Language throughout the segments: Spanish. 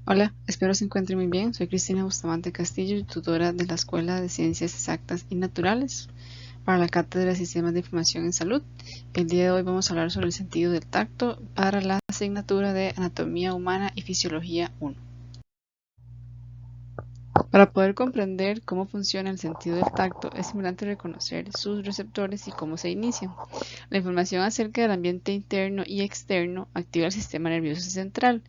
Hola, espero se encuentre muy bien. Soy Cristina Bustamante Castillo, tutora de la Escuela de Ciencias Exactas y Naturales para la Cátedra de Sistemas de Información en Salud. El día de hoy vamos a hablar sobre el sentido del tacto para la asignatura de Anatomía Humana y Fisiología 1. Para poder comprender cómo funciona el sentido del tacto, es importante reconocer sus receptores y cómo se inician. La información acerca del ambiente interno y externo activa el sistema nervioso central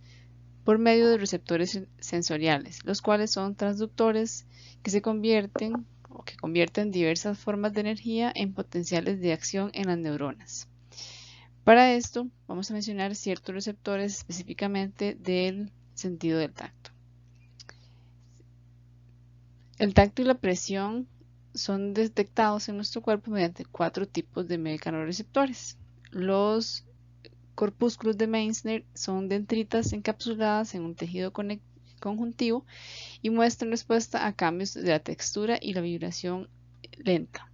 por medio de receptores sensoriales, los cuales son transductores que convierten diversas formas de energía en potenciales de acción en las neuronas. Para esto, vamos a mencionar ciertos receptores específicamente del sentido del tacto. El tacto y la presión son detectados en nuestro cuerpo mediante 4 tipos de mecanorreceptores. Los corpúsculos de Meissner son dendritas encapsuladas en un tejido conjuntivo y muestran respuesta a cambios de la textura y la vibración lenta.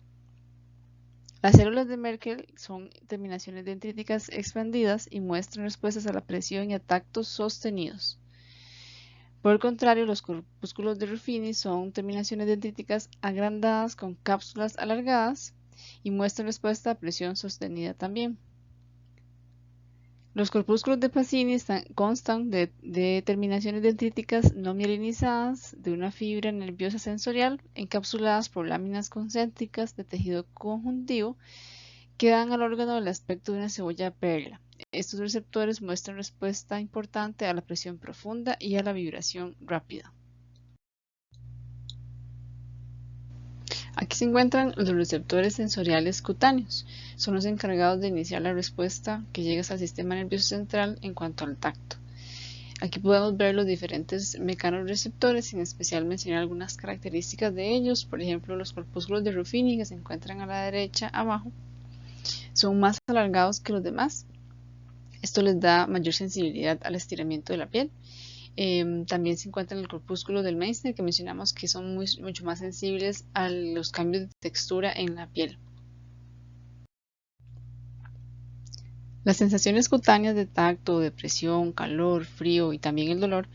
Las células de Merkel son terminaciones dendríticas expandidas y muestran respuestas a la presión y a tactos sostenidos. Por el contrario, los corpúsculos de Ruffini son terminaciones dendríticas agrandadas con cápsulas alargadas y muestran respuesta a presión sostenida también. Los corpúsculos de Pacini constan de terminaciones dendríticas no mielinizadas de una fibra nerviosa sensorial encapsuladas por láminas concéntricas de tejido conjuntivo que dan al órgano el aspecto de una cebolla perla. Estos receptores muestran respuesta importante a la presión profunda y a la vibración rápida. Aquí se encuentran los receptores sensoriales cutáneos. Son los encargados de iniciar la respuesta que llega al sistema nervioso central en cuanto al tacto. Aquí podemos ver los diferentes mecanorreceptores, en especial mencionar algunas características de ellos. Por ejemplo, los corpúsculos de Ruffini, que se encuentran a la derecha abajo, son más alargados que los demás. Esto les da mayor sensibilidad al estiramiento de la piel. También se encuentra en el corpúsculo del Meissner, que mencionamos que son mucho más sensibles a los cambios de textura en la piel. Las sensaciones cutáneas de tacto, de presión, calor, frío y también el dolor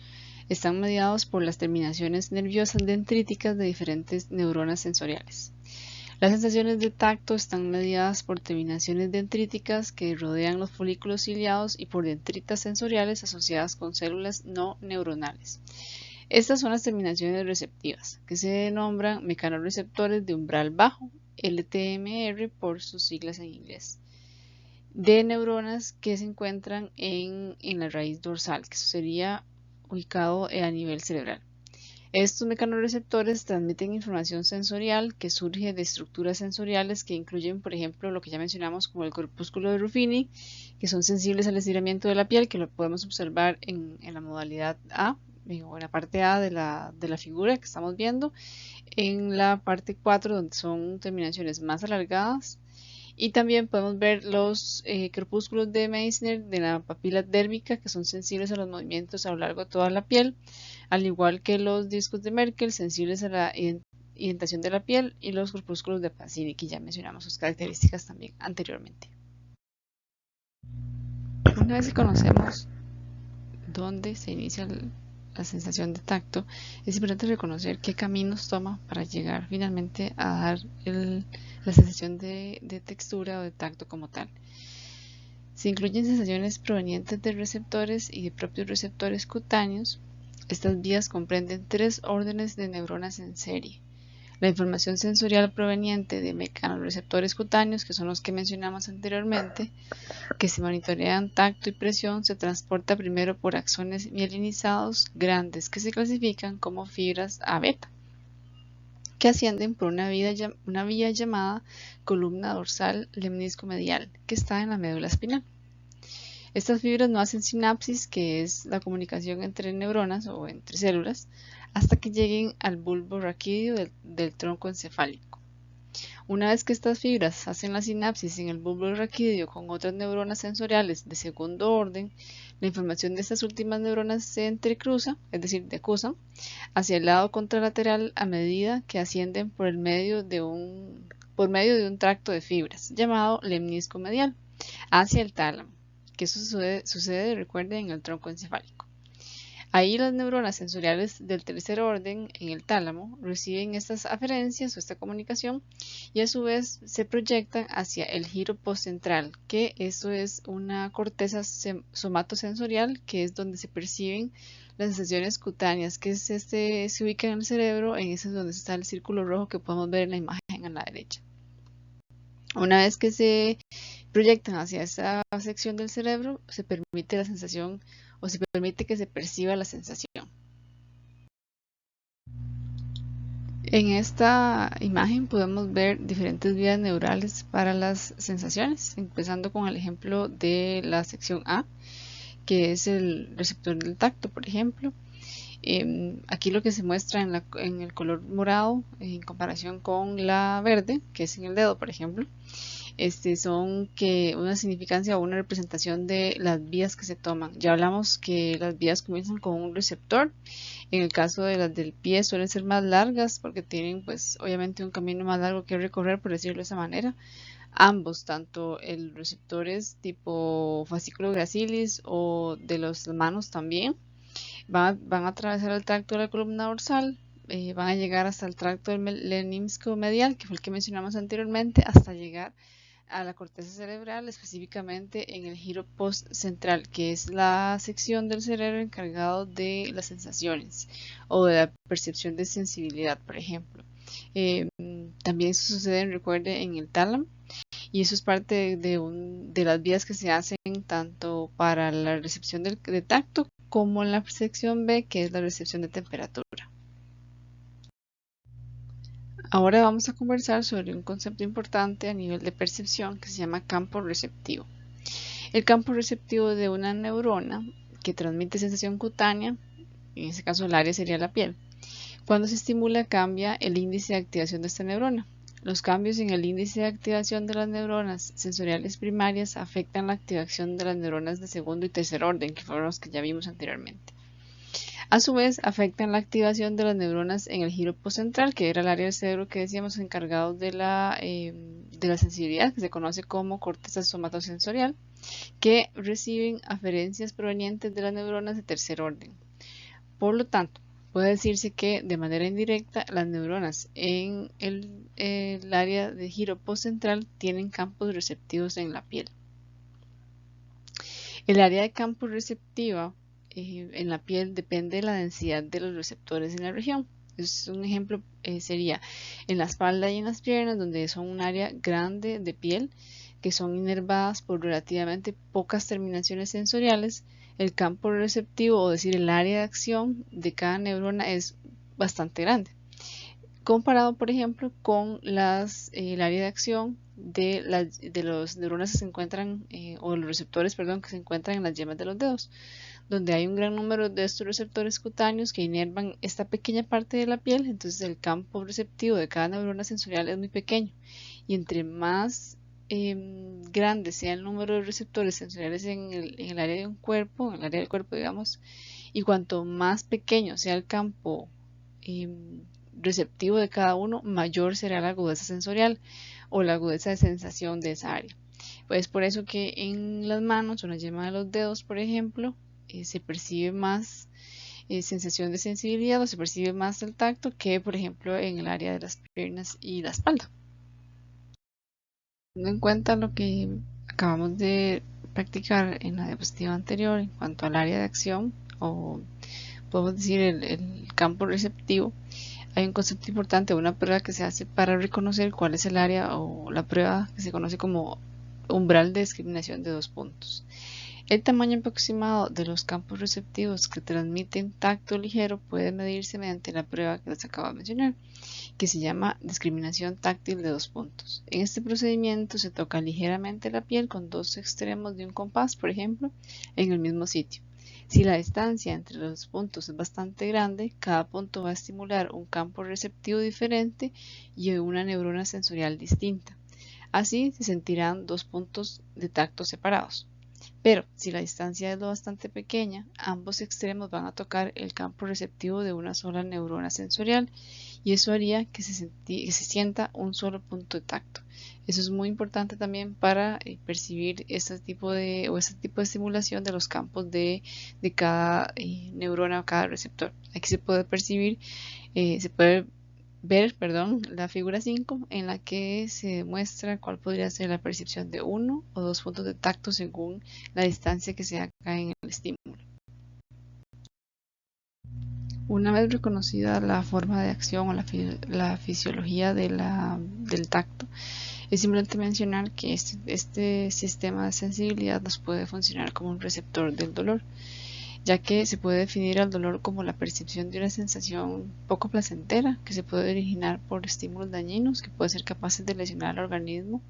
están mediados por las terminaciones nerviosas dendríticas de diferentes neuronas sensoriales. Las sensaciones de tacto están mediadas por terminaciones dendríticas que rodean los folículos ciliados y por dendritas sensoriales asociadas con células no neuronales. Estas son las terminaciones receptivas, que se nombran mecanorreceptores de umbral bajo, LTMR por sus siglas en inglés, de neuronas que se encuentran en la raíz dorsal, que eso sería ubicado a nivel cerebral. Estos mecanorreceptores transmiten información sensorial que surge de estructuras sensoriales que incluyen, por ejemplo, lo que ya mencionamos como el corpúsculo de Ruffini, que son sensibles al estiramiento de la piel, que lo podemos observar en la modalidad A, o en la parte A de la figura que estamos viendo, en la parte 4 donde son terminaciones más alargadas, y también podemos ver los corpúsculos de Meissner de la papila dérmica, que son sensibles a los movimientos a lo largo de toda la piel, al igual que los discos de Merkel, sensibles a la indentación de la piel, y los corpúsculos de Pacini, que ya mencionamos sus características también anteriormente. Una vez que conocemos dónde se inicia la sensación de tacto, es importante reconocer qué caminos toma para llegar finalmente a dar la sensación de textura o de tacto como tal. Se incluyen sensaciones provenientes de receptores y de propios receptores cutáneos. Estas vías comprenden 3 órdenes de neuronas en serie. La información sensorial proveniente de mecanorreceptores cutáneos, que son los que mencionamos anteriormente, que se monitorean tacto y presión, se transporta primero por axones mielinizados grandes que se clasifican como fibras A beta, que ascienden por una vía llamada columna dorsal lemnisco-medial, que está en la médula espinal. Estas fibras no hacen sinapsis, que es la comunicación entre neuronas o entre células, hasta que lleguen al bulbo raquídeo del tronco encefálico. Una vez que estas fibras hacen la sinapsis en el bulbo raquídeo con otras neuronas sensoriales de segundo orden, la información de estas últimas neuronas se entrecruza, es decir, decusan, hacia el lado contralateral a medida que ascienden por medio de un tracto de fibras llamado lemnisco medial hacia el tálamo, que eso sucede, recuerden, en el tronco encefálico. Ahí las neuronas sensoriales del tercer orden en el tálamo reciben estas aferencias o esta comunicación y a su vez se proyectan hacia el giro postcentral, que eso es una corteza somatosensorial, que es donde se perciben las sensaciones cutáneas, que es se ubica en el cerebro, en ese es donde está el círculo rojo que podemos ver en la imagen a la derecha. Una vez que se proyectan hacia esa sección del cerebro, se permite la sensación o se permite que se perciba la sensación. En esta imagen podemos ver diferentes vías neurales para las sensaciones, empezando con el ejemplo de la sección A, que es el receptor del tacto, por ejemplo. Aquí lo que se muestra en el color morado en comparación con la verde, que es en el dedo, por ejemplo, son que una significancia o una representación de las vías que se toman. Ya hablamos que las vías comienzan con un receptor. En el caso de las del pie suelen ser más largas porque tienen pues obviamente un camino más largo que recorrer, por decirlo de esa manera. Ambos, tanto el receptores tipo fascículo gracilis o de las manos también, van a atravesar el tracto de la columna dorsal, van a llegar hasta el tracto del lemnisco medial, que fue el que mencionamos anteriormente, hasta llegar a la corteza cerebral, específicamente en el giro postcentral, que es la sección del cerebro encargado de las sensaciones o de la percepción de sensibilidad, por ejemplo. También eso sucede, recuerde, en el tálamo, y eso es parte de las vías que se hacen tanto para la recepción de tacto como en la sección B, que es la recepción de temperatura. Ahora vamos a conversar sobre un concepto importante a nivel de percepción que se llama campo receptivo. El campo receptivo de una neurona que transmite sensación cutánea, en este caso el área sería la piel. Cuando se estimula cambia el índice de activación de esta neurona. Los cambios en el índice de activación de las neuronas sensoriales primarias afectan la activación de las neuronas de segundo y tercer orden, que fueron los que ya vimos anteriormente. A su vez, afectan la activación de las neuronas en el giro postcentral, que era el área del cerebro que decíamos encargado de la sensibilidad, que se conoce como corteza somatosensorial, que reciben aferencias provenientes de las neuronas de tercer orden. Por lo tanto, puede decirse que de manera indirecta las neuronas en el área de giro postcentral tienen campos receptivos en la piel. El área de campo receptiva en la piel depende de la densidad de los receptores en la región. Un ejemplo sería en la espalda y en las piernas, donde son un área grande de piel que son inervadas por relativamente pocas terminaciones sensoriales. El campo receptivo, o decir el área de acción de cada neurona, es bastante grande, comparado por ejemplo con el área de acción de los neuronas que se encuentran, o los receptores, perdón, que se encuentran en las yemas de los dedos, donde hay un gran número de estos receptores cutáneos que inervan esta pequeña parte de la piel. Entonces el campo receptivo de cada neurona sensorial es muy pequeño, y entre más grande sea el número de receptores sensoriales en el área de un cuerpo, en el área del cuerpo digamos, y cuanto más pequeño sea el campo receptivo de cada uno, mayor será la agudeza sensorial o la agudeza de sensación de esa área. Pues por eso que en las manos o en la yema de los dedos, por ejemplo, se percibe más sensación de sensibilidad o se percibe más el tacto que, por ejemplo, en el área de las piernas y la espalda. Teniendo en cuenta lo que acabamos de practicar en la diapositiva anterior en cuanto al área de acción, o podemos decir el campo receptivo, hay un concepto importante, una prueba que se hace para reconocer cuál es el área, o la prueba que se conoce como umbral de discriminación de 2 puntos. El tamaño aproximado de los campos receptivos que transmiten tacto ligero puede medirse mediante la prueba que les acabo de mencionar, que se llama discriminación táctil de 2 puntos. En este procedimiento se toca ligeramente la piel con 2 extremos de un compás, por ejemplo, en el mismo sitio. Si la distancia entre los puntos es bastante grande, cada punto va a estimular un campo receptivo diferente y una neurona sensorial distinta. Así se sentirán 2 puntos de tacto separados. Pero si la distancia es lo bastante pequeña, ambos extremos van a tocar el campo receptivo de una sola neurona sensorial, y eso haría que se sienta un solo punto de tacto. Eso es muy importante también para percibir este tipo de estimulación de los campos de cada neurona o cada receptor. Aquí se puede percibir, se puede ver, la figura 5 en la que se muestra cuál podría ser la percepción de uno o dos puntos de tacto según la distancia que se haga en el estímulo. Una vez reconocida la forma de acción o la fisiología del tacto, es simplemente mencionar que este sistema de sensibilidad nos puede funcionar como un receptor del dolor, ya que se puede definir al dolor como la percepción de una sensación poco placentera que se puede originar por estímulos dañinos que pueden ser capaces de lesionar al organismo.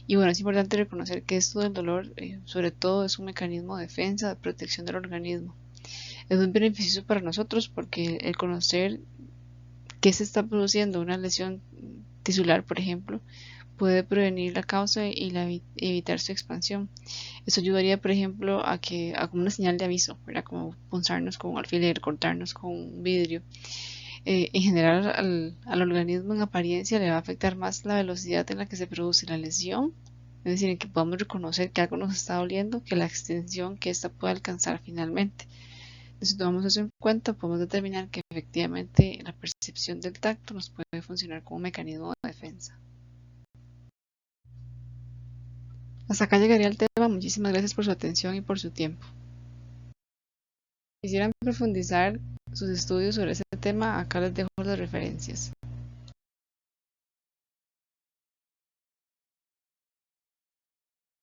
Y bueno, es importante reconocer que esto del dolor, sobre todo, es un mecanismo de defensa, de protección del organismo. Es muy beneficioso para nosotros porque el conocer que se está produciendo una lesión tisular, por ejemplo, puede prevenir la causa y evitar su expansión. Eso ayudaría, por ejemplo, a una señal de aviso, ¿verdad? Como punzarnos con un alfiler, cortarnos con un vidrio. En general, al organismo en apariencia le va a afectar más la velocidad en la que se produce la lesión, es decir, en que podamos reconocer que algo nos está doliendo, que la extensión que ésta puede alcanzar finalmente. Si tomamos eso en cuenta, podemos determinar que efectivamente la percepción del tacto nos puede funcionar como un mecanismo de defensa. Hasta acá llegaría el tema. Muchísimas gracias por su atención y por su tiempo. Si quisieran profundizar sus estudios sobre este tema, acá les dejo las referencias.